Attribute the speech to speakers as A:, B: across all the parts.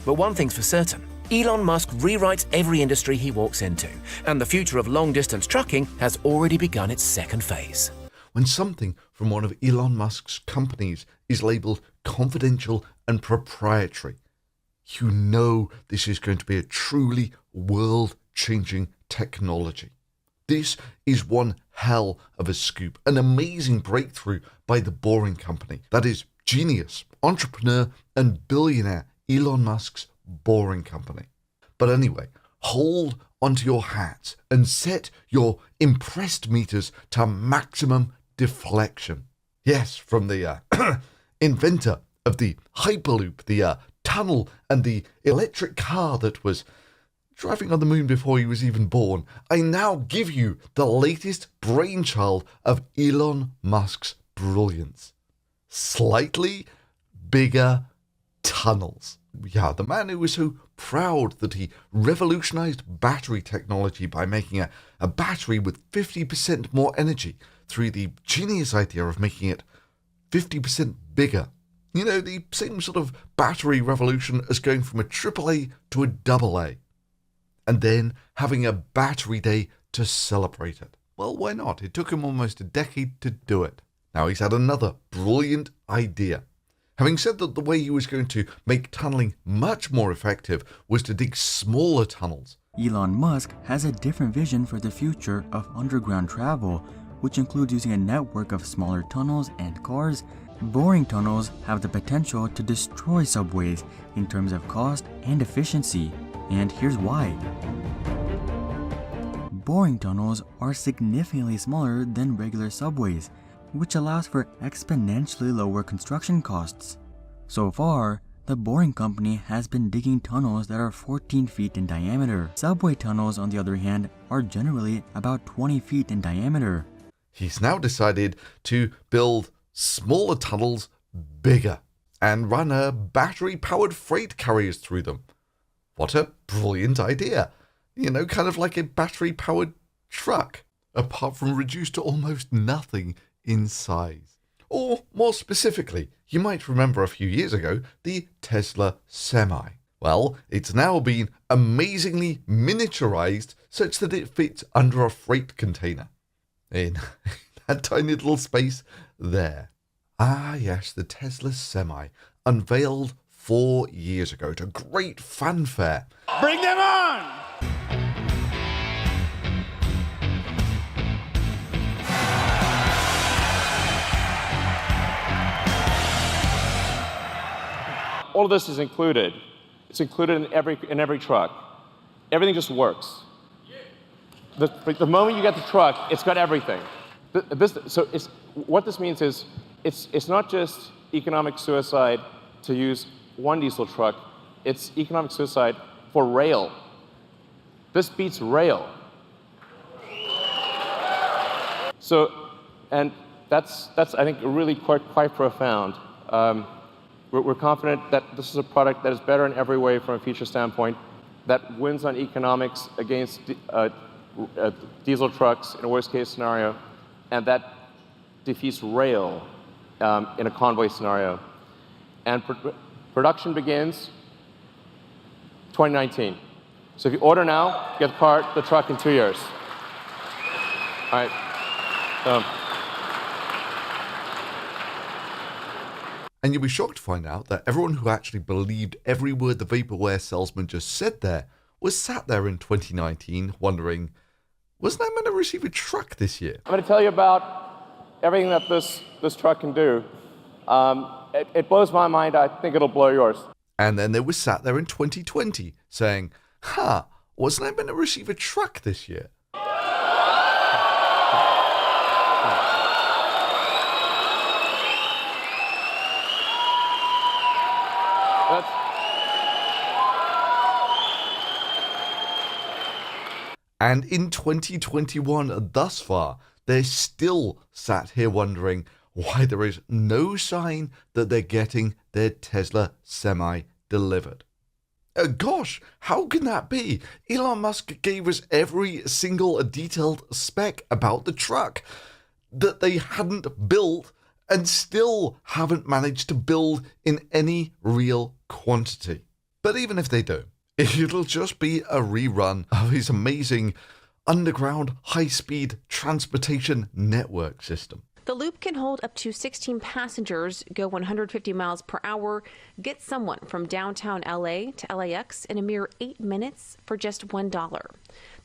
A: But one thing's for certain, Elon Musk rewrites every industry he walks into, and the future of long-distance trucking has already begun its second phase.
B: When something from one of Elon Musk's companies is labelled confidential and proprietary, you know this is going to be a truly world-changing technology. This is one hell of a scoop, an amazing breakthrough by the Boring Company. That is genius, entrepreneur and billionaire Elon Musk's Boring Company. But anyway, hold onto your hats and set your impressed meters to maximum deflection. Yes, from the inventor of the Hyperloop, the tunnel and the electric car that was driving on the moon before he was even born, I now give you the latest brainchild of Elon Musk's brilliance. Slightly bigger tunnels. Yeah, the man who was so proud that he revolutionized battery technology by making a battery with 50% more energy through the genius idea of making it 50% bigger. You know, the same sort of battery revolution as going from a AAA to a AA. And then having a battery day to celebrate it. Well, why not? It took him almost a decade to do it. Now he's had another brilliant idea. Having said that the way he was going to make tunneling much more effective was to dig smaller tunnels.
C: Elon Musk has a different vision for the future of underground travel, which includes using a network of smaller tunnels and cars. Boring tunnels have the potential to destroy subways in terms of cost and efficiency, and here's why. Boring tunnels are significantly smaller than regular subways, which allows for exponentially lower construction costs. So far, the Boring Company has been digging tunnels that are 14 feet in diameter. Subway tunnels, on the other hand, are generally about 20 feet in diameter.
B: He's now decided to build smaller tunnels bigger and run battery-powered freight carriers through them. What a brilliant idea. You know, kind of like a battery-powered truck, apart from reduced to almost nothing in size. Or more specifically, you might remember a few years ago, the Tesla Semi. Well, it's now been amazingly miniaturized such that it fits under a freight container. In that tiny little space there. Ah yes, the Tesla Semi, unveiled 4 years ago to great fanfare.
D: Bring them on! All of this is included. It's included in every truck. Everything just works. The moment you get the truck, it's got everything. What this means is, it's not just economic suicide to use one diesel truck. It's economic suicide for rail. This beats rail. And that's I think really quite profound. We're confident that this is a product that is better in every way from a feature standpoint, that wins on economics against diesel trucks in a worst-case scenario, and that defeats rail in a convoy scenario. And production begins 2019. So if you order now, get the truck in 2 years. All right.
B: And you'll be shocked to find out that everyone who actually believed every word the vaporware salesman just said there was sat there in 2019 wondering, wasn't I meant to receive a truck this year?
D: I'm going to tell you about everything that this truck can do. It blows my mind. I think it'll blow yours.
B: And then they were sat there in 2020 saying, wasn't I meant to receive a truck this year? And in 2021 thus far, they're still sat here wondering why there is no sign that they're getting their Tesla Semi delivered. Gosh, how can that be? Elon Musk gave us every single detailed spec about the truck that they hadn't built and still haven't managed to build in any real quantity. But even if they do, it'll just be a rerun of his amazing underground high-speed transportation network system.
E: The loop can hold up to 16 passengers, go 150 miles per hour, get someone from downtown LA to LAX in a mere 8 minutes for just $1.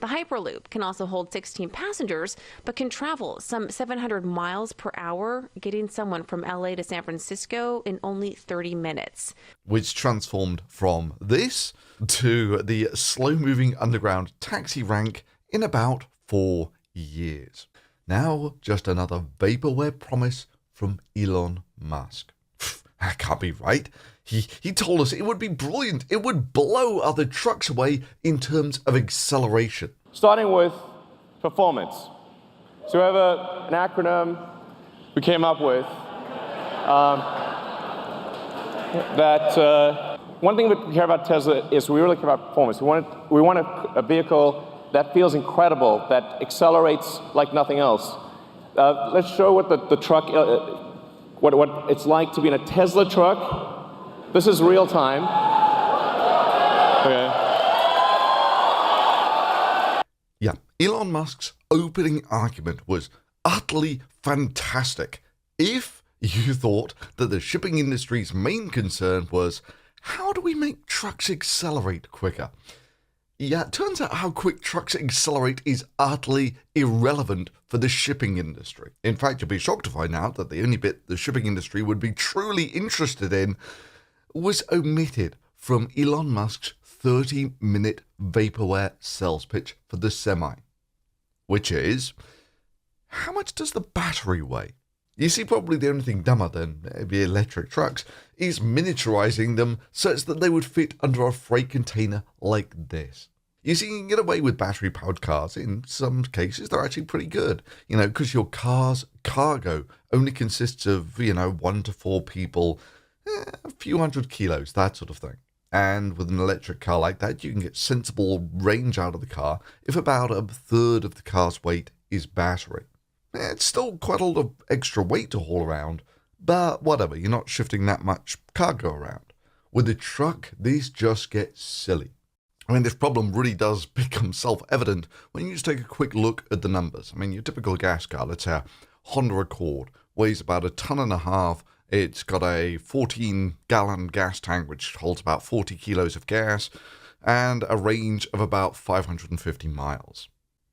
E: The Hyperloop can also hold 16 passengers, but can travel some 700 miles per hour, getting someone from LA to San Francisco in only 30 minutes.
B: Which transformed from this to the slow-moving underground taxi rank in about 4 years. Now, just another vaporware promise from Elon Musk. That can't be right. He told us it would be brilliant. It would blow other trucks away in terms of acceleration.
D: Starting with performance. So we have an acronym we came up with one thing we care about Tesla is we really care about performance. We want a vehicle that feels incredible, that accelerates like nothing else. Let's show what the truck, what it's like to be in a Tesla truck. This is real time. Okay.
B: Yeah, Elon Musk's opening argument was utterly fantastic. If you thought that the shipping industry's main concern was, how do we make trucks accelerate quicker? Yeah, it turns out how quick trucks accelerate is utterly irrelevant for the shipping industry. In fact, you'll be shocked to find out that the only bit the shipping industry would be truly interested in was omitted from Elon Musk's 30-minute vaporware sales pitch for the Semi, which is, how much does the battery weigh? You see, probably the only thing dumber than the electric trucks is miniaturizing them such that they would fit under a freight container like this. You see, you can get away with battery-powered cars. In some cases, they're actually pretty good, because your car's cargo only consists of, 1 to 4 people, a few hundred kilos, that sort of thing. And with an electric car like that, you can get sensible range out of the car if about a third of the car's weight is battery. It's still quite a lot of extra weight to haul around, but whatever, you're not shifting that much cargo around. With a truck, this just gets silly. I mean, this problem really does become self-evident when you just take a quick look at the numbers. I mean, your typical gas car, let's say a Honda Accord, weighs about 1.5 tons. It's got a 14-gallon gas tank, which holds about 40 kilos of gas, and a range of about 550 miles.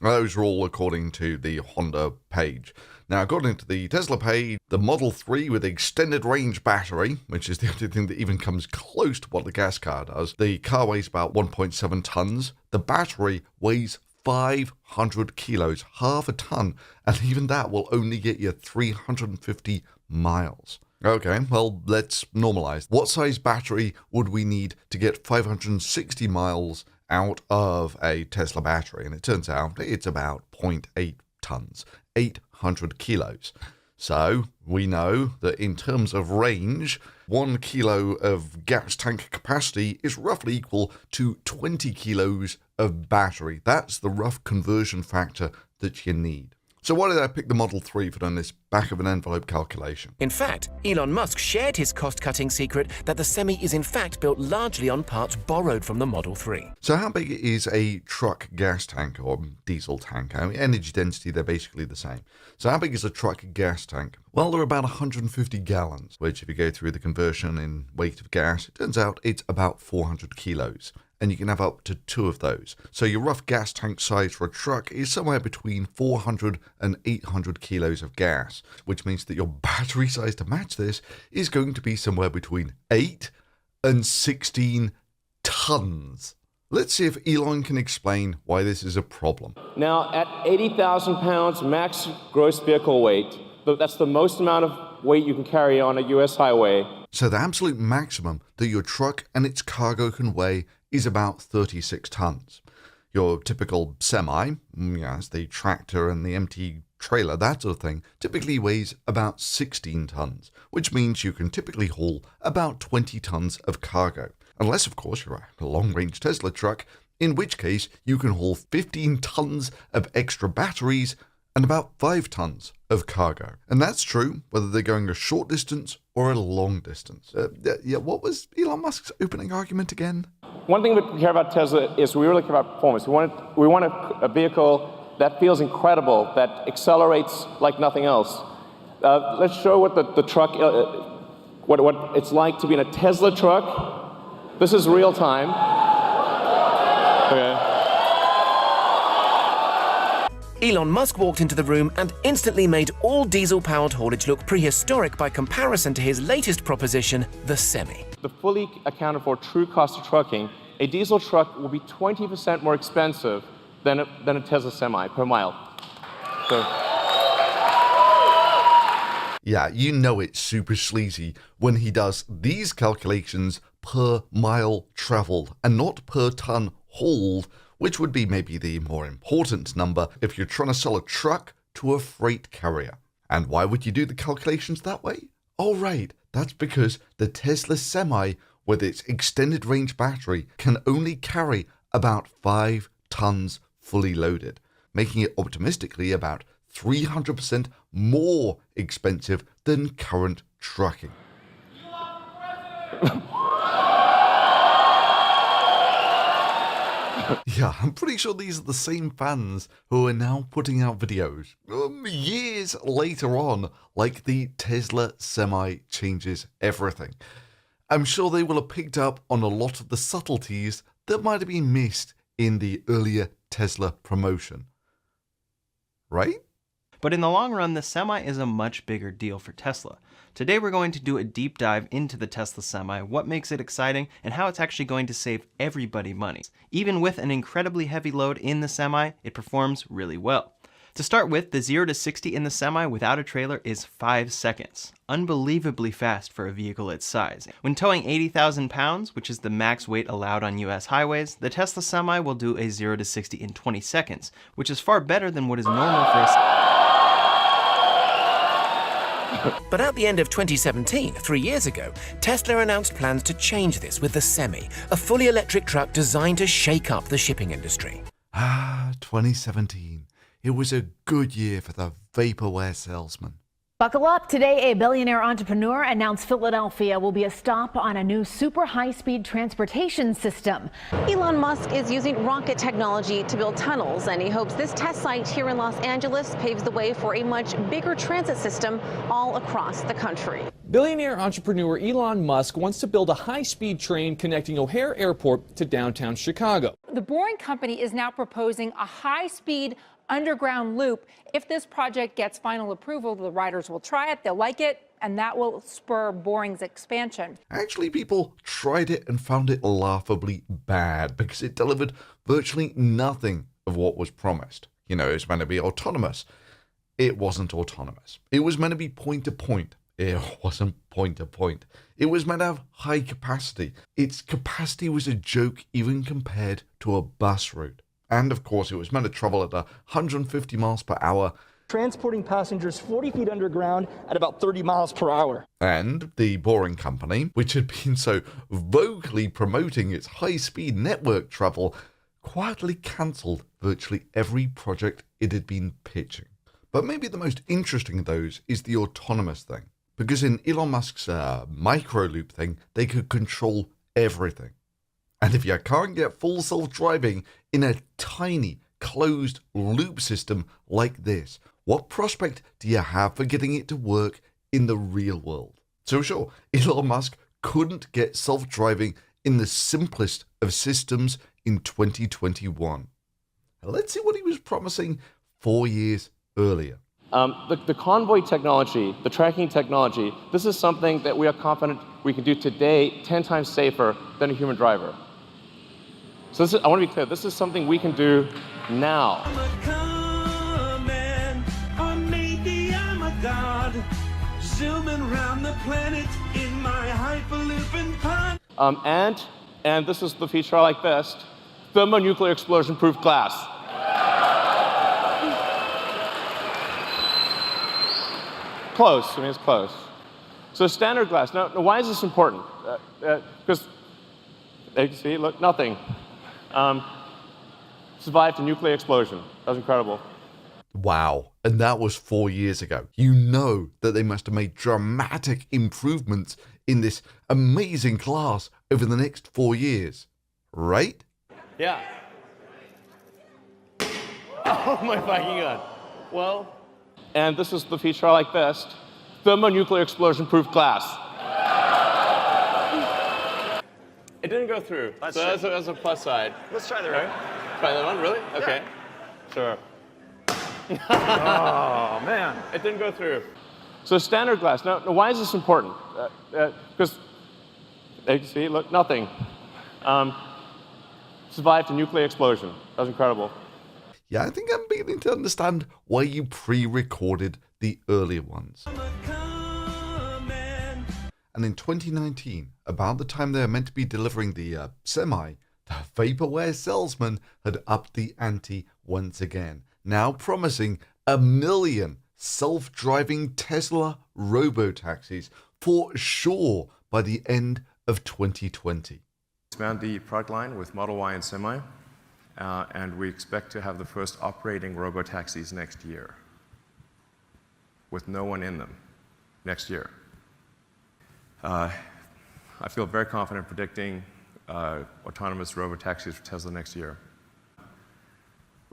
B: Those are all according to the Honda page. Now, according to the Tesla page, the Model 3 with the extended range battery, which is the only thing that even comes close to what the gas car does, the car weighs about 1.7 tons. The battery weighs 500 kilos, half a ton, and even that will only get you 350 miles. Okay, well, let's normalize. What size battery would we need to get 560 miles out of a Tesla battery? And it turns out it's about 0.8 tons, 800 kilos. So we know that in terms of range, 1 kilo of gas tank capacity is roughly equal to 20 kilos of battery. That's the rough conversion factor that you need. So why did I pick the Model 3 for doing this back of an envelope calculation?
A: In fact, Elon Musk shared his cost-cutting secret that the Semi is in fact built largely on parts borrowed from the Model 3.
B: So how big is a truck gas tank or diesel tank? I mean, energy density, they're basically the same. So how big is a truck gas tank? Well, they're about 150 gallons, which if you go through the conversion in weight of gas, it turns out it's about 400 kilos. And you can have up to 2 of those. So your rough gas tank size for a truck is somewhere between 400 and 800 kilos of gas, which means that your battery size to match this is going to be somewhere between 8 and 16 tons. Let's see if Elon can explain why this is a problem.
D: Now, at 80,000 pounds max gross vehicle weight, that's the most amount of weight you can carry on a U.S. highway.
B: So the absolute maximum that your truck and its cargo can weigh is about 36 tons. Your typical Semi, as the tractor and the empty trailer, that sort of thing, typically weighs about 16 tons, which means you can typically haul about 20 tons of cargo. Unless, of course, you're a long-range Tesla truck, in which case you can haul 15 tons of extra batteries and about 5 tons of cargo. And that's true whether they're going a short distance or a long distance. What was Elon Musk's opening argument again?
D: One thing we care about Tesla is we really care about performance. We want a vehicle that feels incredible, that accelerates like nothing else. Let's show what the truck, what it's like to be in a Tesla truck. This is real time. Okay.
A: Elon Musk walked into the room and instantly made all diesel-powered haulage look prehistoric by comparison to his latest proposition, the Semi.
D: The fully accounted for true cost of trucking, a diesel truck will be 20% more expensive than a Tesla Semi per mile. So.
B: Yeah, you know it's super sleazy when he does these calculations per mile traveled and not per ton hauled, which would be maybe the more important number if you're trying to sell a truck to a freight carrier. And why would you do the calculations that way? Oh right, that's because the Tesla Semi with its extended range battery can only carry about 5 tons fully loaded, making it optimistically about 300% more expensive than current trucking. Yeah, I'm pretty sure these are the same fans who are now putting out videos years later on, like the Tesla Semi changes everything. I'm sure they will have picked up on a lot of the subtleties that might have been missed in the earlier Tesla promotion. Right?
F: But in the long run, the Semi is a much bigger deal for Tesla. Today we're going to do a deep dive into the Tesla Semi, what makes it exciting, and how it's actually going to save everybody money. Even with an incredibly heavy load in the Semi, it performs really well. To start with, the 0 to 60 in the Semi without a trailer is 5 seconds. Unbelievably fast for a vehicle its size. When towing 80,000 pounds, which is the max weight allowed on US highways, the Tesla Semi will do a 0 to 60 in 20 seconds, which is far better than what is normal for a
A: But at the end of 2017, 3 years ago, Tesla announced plans to change this with the Semi, a fully electric truck designed to shake up the shipping industry.
B: 2017. It was a good year for the vaporware salesman.
G: Buckle up. Today, a billionaire entrepreneur announced Philadelphia will be a stop on a new super high-speed transportation system.
E: Elon Musk is using rocket technology to build tunnels, and he hopes this test site here in Los Angeles paves the way for a much bigger transit system all across the country.
H: Billionaire entrepreneur Elon Musk wants to build a high-speed train connecting O'Hare Airport to downtown Chicago.
I: The Boring Company is now proposing a high-speed underground loop. If this project gets final approval, the riders will try it, they'll like it, and that will spur Boring's expansion.
B: Actually, people tried it and found it laughably bad because it delivered virtually nothing of what was promised. You know, it was meant to be autonomous. It wasn't autonomous. It was meant to be point-to-point. It wasn't point-to-point. It was meant to have high capacity. Its capacity was a joke even compared to a bus route. And of course, it was meant to travel at 150 miles per hour,
J: transporting passengers 40 feet underground at about 30 miles per hour.
B: And the Boring Company, which had been so vocally promoting its high-speed network travel, quietly cancelled virtually every project it had been pitching. But maybe the most interesting of those is the autonomous thing, because in Elon Musk's micro-loop thing, they could control everything. And if you can't get full self-driving in a tiny, closed loop system like this, what prospect do you have for getting it to work in the real world? So sure, Elon Musk couldn't get self-driving in the simplest of systems in 2021. Let's see what he was promising 4 years earlier.
D: The convoy technology, the tracking technology, this is something that we are confident we can do today 10 times safer than a human driver. So I want to be clear, this is something we can do now. And this is the feature I like best, thermonuclear explosion-proof glass. Close, I mean, it's close. So standard glass. Now why is this important? Because, you can see, look, nothing. Survived a nuclear explosion. That was incredible.
B: Wow, and that was 4 years ago. You know that they must have made dramatic improvements in this amazing class over the next 4 years, right?
D: Yeah. Oh my fucking god. Well, and this is the feature I like best. Thermonuclear explosion-proof glass. It didn't go through, so that's a plus side.
K: Let's try the right.
D: Try that one, really? Okay. Sure.
K: Oh, man.
D: It didn't go through. So standard glass. Now why is this important? Because, see, look, nothing. Survived a nuclear explosion. That was incredible.
B: Yeah, I think I'm beginning to understand why you pre-recorded the earlier ones. And in 2019, about the time they were meant to be delivering the Semi, the vaporware salesman had upped the ante once again, now promising 1 million self-driving Tesla robo-taxis for sure by the end of 2020.
L: Expand the product line with Model Y and Semi, and we expect to have the first operating robo-taxis next year, with no one in them next year. I feel very confident predicting autonomous robo-taxis for Tesla next year.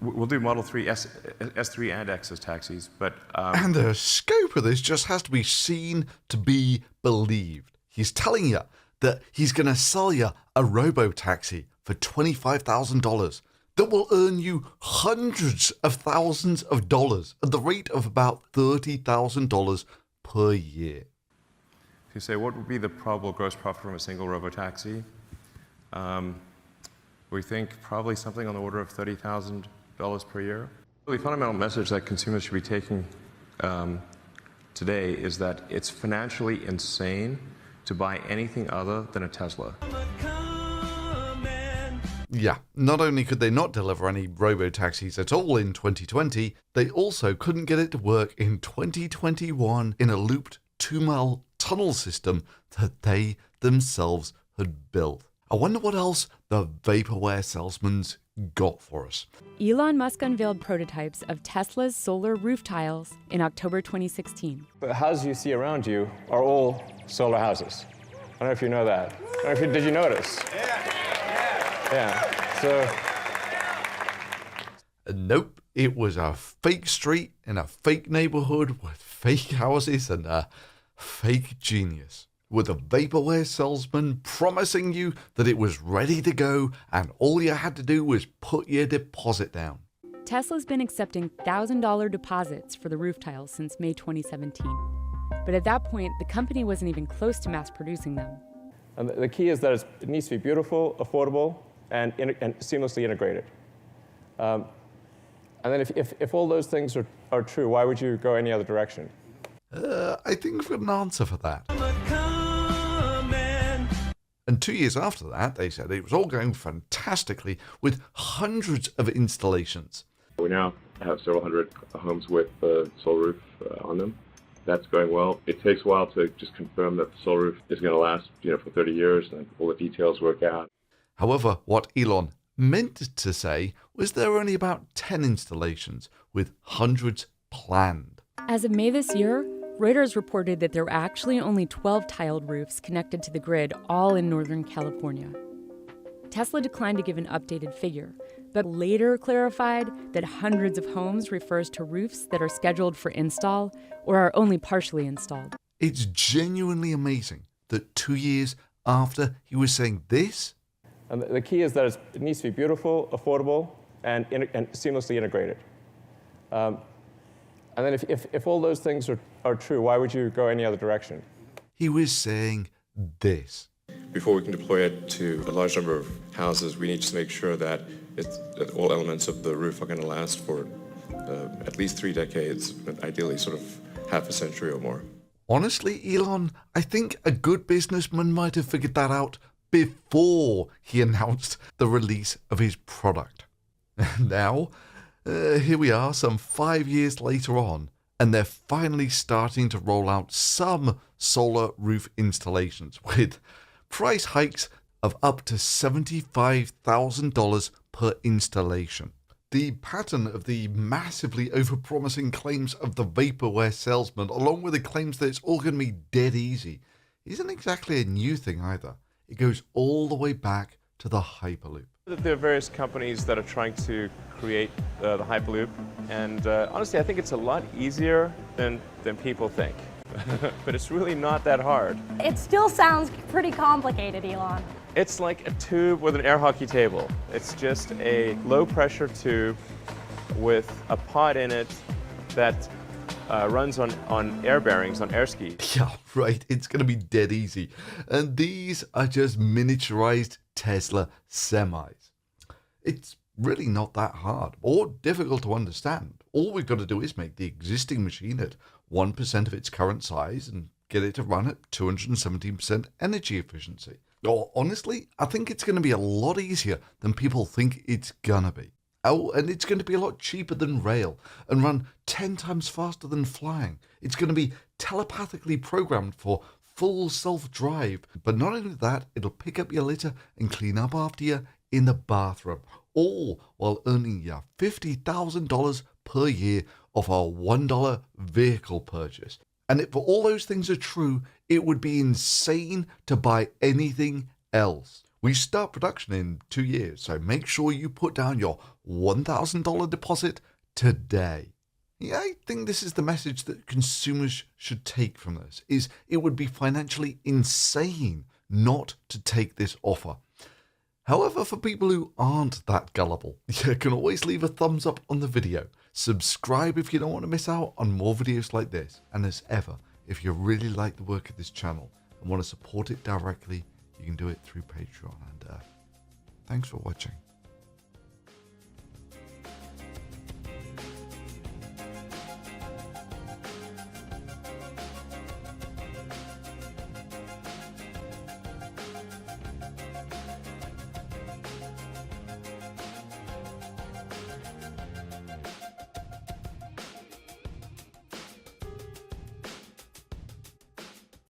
L: We'll do Model 3, S3 and X as taxis, but...
B: And the scope of this just has to be seen to be believed. He's telling you that he's going to sell you a robo-taxi for $25,000 that will earn you hundreds of thousands of dollars at the rate of about $30,000 per year.
L: If you say, what would be the probable gross profit from a single robo-taxi? We think probably something on the order of $30,000 per year. The fundamental message that consumers should be taking today is that it's financially insane to buy anything other than a Tesla.
B: Yeah, not only could they not deliver any robo-taxis at all in 2020, they also couldn't get it to work in 2021 in a looped 2-mile tunnel system that they themselves had built. I wonder what else the vaporware salesman's got for us.
M: Elon Musk unveiled prototypes of Tesla's solar roof tiles in October 2016.
D: The houses you see around you are all solar houses. I don't know if you know that. I don't know if did you notice? Yeah. So.
B: Nope, it was a fake street in a fake neighborhood with fake houses and a fake genius, with a vaporware salesman promising you that it was ready to go and all you had to do was put your deposit down.
M: Tesla's been accepting $1,000 deposits for the roof tiles since May 2017. But at that point, the company wasn't even close to mass producing them.
D: And the key is that it needs to be beautiful, affordable, and seamlessly integrated. And then if all those things are true, why would you go any other direction?
B: I think we've got an answer for that. And 2 years after that, they said it was all going fantastically with hundreds of installations.
L: We now have several hundred homes with solar roof on them. That's going well. It takes a while to just confirm that the solar roof is going to last, for 30 years and all the details work out.
B: However, what Elon meant to say was there were only about 10 installations with hundreds planned.
M: As of May this year, Reuters reported that there were actually only 12 tiled roofs connected to the grid, all in Northern California. Tesla declined to give an updated figure, but later clarified that hundreds of homes refers to roofs that are scheduled for install or are only partially installed.
B: It's genuinely amazing that 2 years after he was saying this...
D: And the key is that it needs to be beautiful, affordable, and seamlessly integrated. And then if all those things are true, why would you go any other direction?
B: He was saying this.
L: Before we can deploy it to a large number of houses, we need to make sure that all elements of the roof are going to last for at least 3 decades, but ideally sort of half a century or more.
B: Honestly, Elon, I think a good businessman might have figured that out before he announced the release of his product. Now, here we are some 5 years later on, and they're finally starting to roll out some solar roof installations with price hikes of up to $75,000 per installation. The pattern of the massively overpromising claims of the vaporware salesman, along with the claims that it's all going to be dead easy, isn't exactly a new thing either. It goes all the way back to the Hyperloop.
D: There are various companies that are trying to create the Hyperloop, and honestly, I think it's a lot easier than people think. But it's really not that hard.
K: It still sounds pretty complicated, Elon.
D: It's like a tube with an air hockey table. It's just a low-pressure tube with a pod in it that runs on air bearings, on air skis.
B: Yeah, right, it's going to be dead easy. And these are just miniaturized Tesla semis. It's really not that hard or difficult to understand. All we've got to do is make the existing machine at 1% of its current size and get it to run at 217% energy efficiency. Or honestly, I think it's going to be a lot easier than people think it's going to be. Oh, and it's going to be a lot cheaper than rail and run 10 times faster than flying. It's going to be telepathically programmed for full self-drive. But not only that, it'll pick up your litter and clean up after you in the bathroom, all while earning you $50,000 per year off a $1 vehicle purchase. And if all those things are true, it would be insane to buy anything else. We start production in 2 years, so make sure you put down your $1,000 deposit today. Yeah, I think this is the message that consumers should take from this, is it would be financially insane not to take this offer. However, for people who aren't that gullible, you can always leave a thumbs up on the video. Subscribe if you don't want to miss out on more videos like this. And as ever, if you really like the work of this channel and want to support it directly, you can do it through Patreon. And thanks for watching.